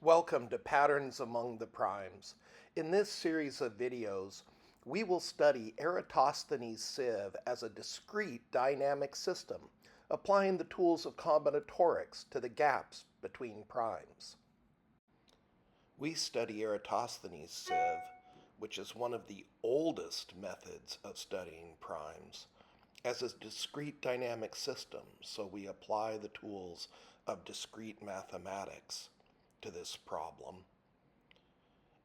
Welcome to Patterns Among the Primes. In this series of videos, we will study Eratosthenes' sieve as a discrete dynamic system, applying the tools of combinatorics to the gaps between primes. We study Eratosthenes' sieve, which is one of the oldest methods of studying primes, as a discrete dynamic system, so we apply the tools of discrete mathematics to this problem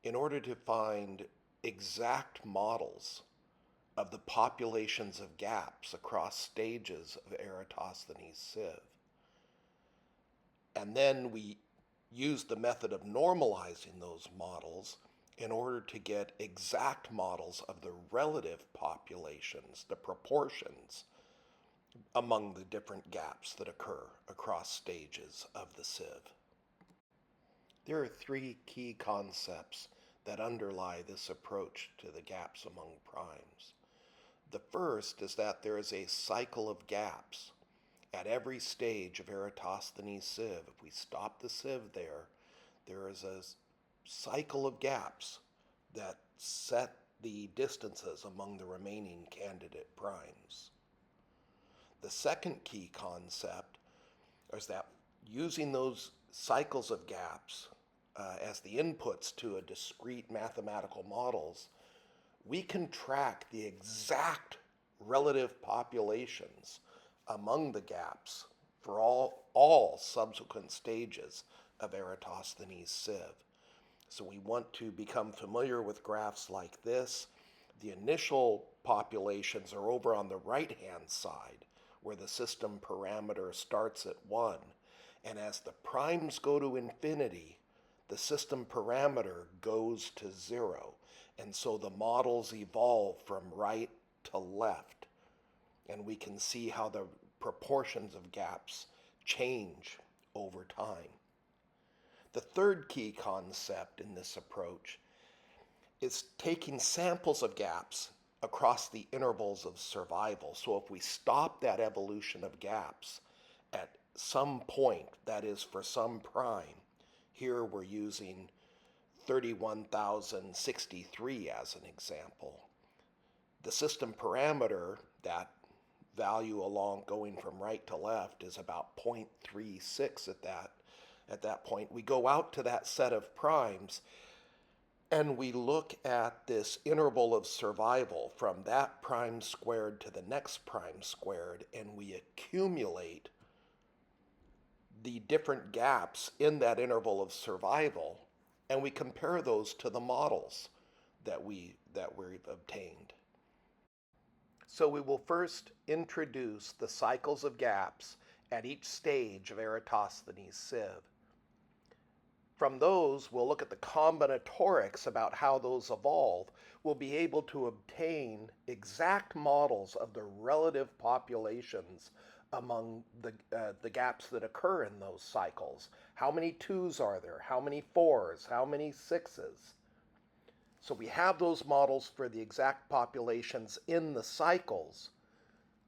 in order to find exact models of the populations of gaps across stages of Eratosthenes' sieve. And then we use the method of normalizing those models in order to get exact models of the relative populations, the proportions among the different gaps that occur across stages of the sieve. There are three key concepts that underlie this approach to the gaps among primes. The first is that there is a cycle of gaps at every stage of Eratosthenes' sieve. If we stop the sieve there is a cycle of gaps that set the distances among the remaining candidate primes. The second key concept is that using those cycles of gaps as the inputs to a discrete mathematical models, we can track the exact relative populations among the gaps for all subsequent stages of Eratosthenes' sieve. So we want to become familiar with graphs like this. The initial populations are over on the right-hand side, where the system parameter starts at 1. And as the primes go to infinity, the system parameter goes to 0. And so the models evolve from right to left. And we can see how the proportions of gaps change over time. The third key concept in this approach is taking samples of gaps across the intervals of survival. So if we stop that evolution of gaps at some point, that is for some prime, here we're using 31,063 as an example. The system parameter, that value along going from right to left, is about 0.36 at that point. We go out to that set of primes and we look at this interval of survival from that prime squared to the next prime squared, and we accumulate the different gaps in that interval of survival, and we compare those to the models that we've obtained. So we will first introduce the cycles of gaps at each stage of Eratosthenes' sieve. From those, we'll look at the combinatorics about how those evolve. We'll be able to obtain exact models of the relative populations among the gaps that occur in those cycles. How many 2s are there? How many 4s? How many 6s? So we have those models for the exact populations in the cycles.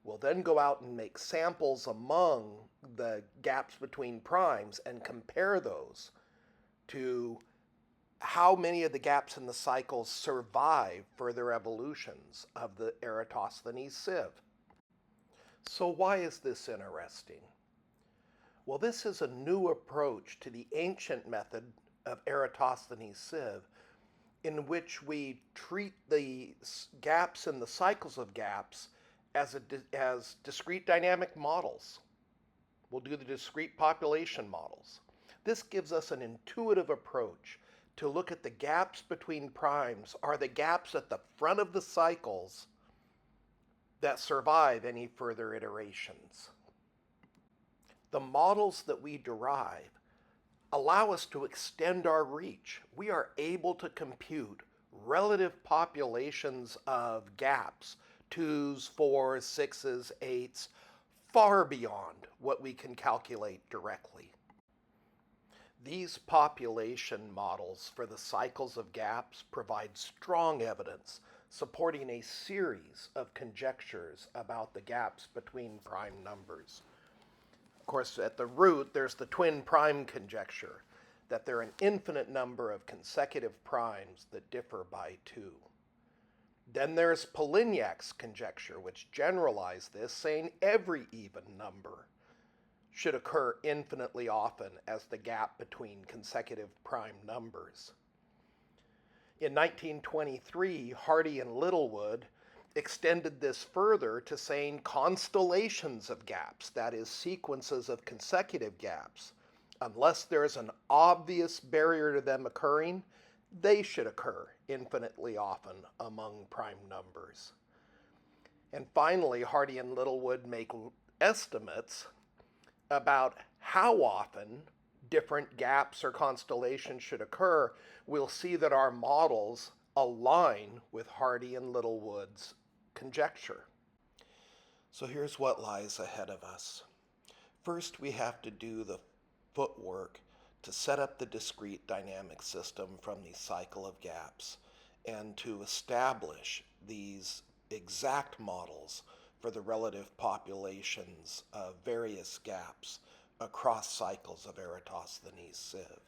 We'll then go out and make samples among the gaps between primes and compare those to how many of the gaps in the cycles survive further evolutions of the Eratosthenes sieve. So why is this interesting? Well, this is a new approach to the ancient method of Eratosthenes sieve, in which we treat the gaps in the cycles of gaps as discrete dynamic models. We'll do the discrete population models. This gives us an intuitive approach to look at the gaps between primes. Are the gaps at the front of the cycles that survive any further iterations? The models that we derive allow us to extend our reach. We are able to compute relative populations of gaps, 2s, 4s, 6s, 8s, far beyond what we can calculate directly. These population models for the cycles of gaps provide strong evidence supporting a series of conjectures about the gaps between prime numbers. Of course, at the root, there's the twin prime conjecture, that there are an infinite number of consecutive primes that differ by 2. Then there's Polignac's conjecture, which generalized this, saying every even number should occur infinitely often as the gap between consecutive prime numbers. In 1923, Hardy and Littlewood extended this further to saying constellations of gaps, that is, sequences of consecutive gaps, unless there's an obvious barrier to them occurring, they should occur infinitely often among prime numbers. And finally, Hardy and Littlewood make estimates about how often different gaps or constellations should occur. We'll see that our models align with Hardy and Littlewood's conjecture. So here's what lies ahead of us. First, we have to do the footwork to set up the discrete dynamic system from the cycle of gaps and to establish these exact models for the relative populations of various gaps across cycles of Eratosthenes sieve.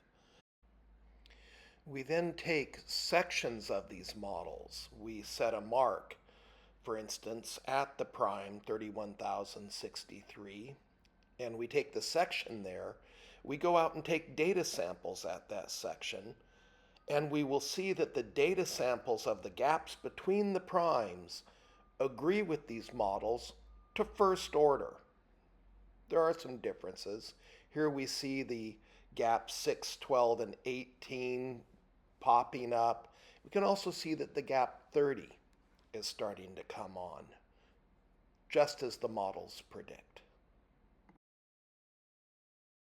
We then take sections of these models. We set a mark, for instance, at the prime 31,063, and we take the section there. We go out and take data samples at that section, and we will see that the data samples of the gaps between the primes agree with these models to first order. There are some differences. Here we see the gaps 6, 12, and 18 popping up. We can also see that the gap 30 is starting to come on, just as the models predict.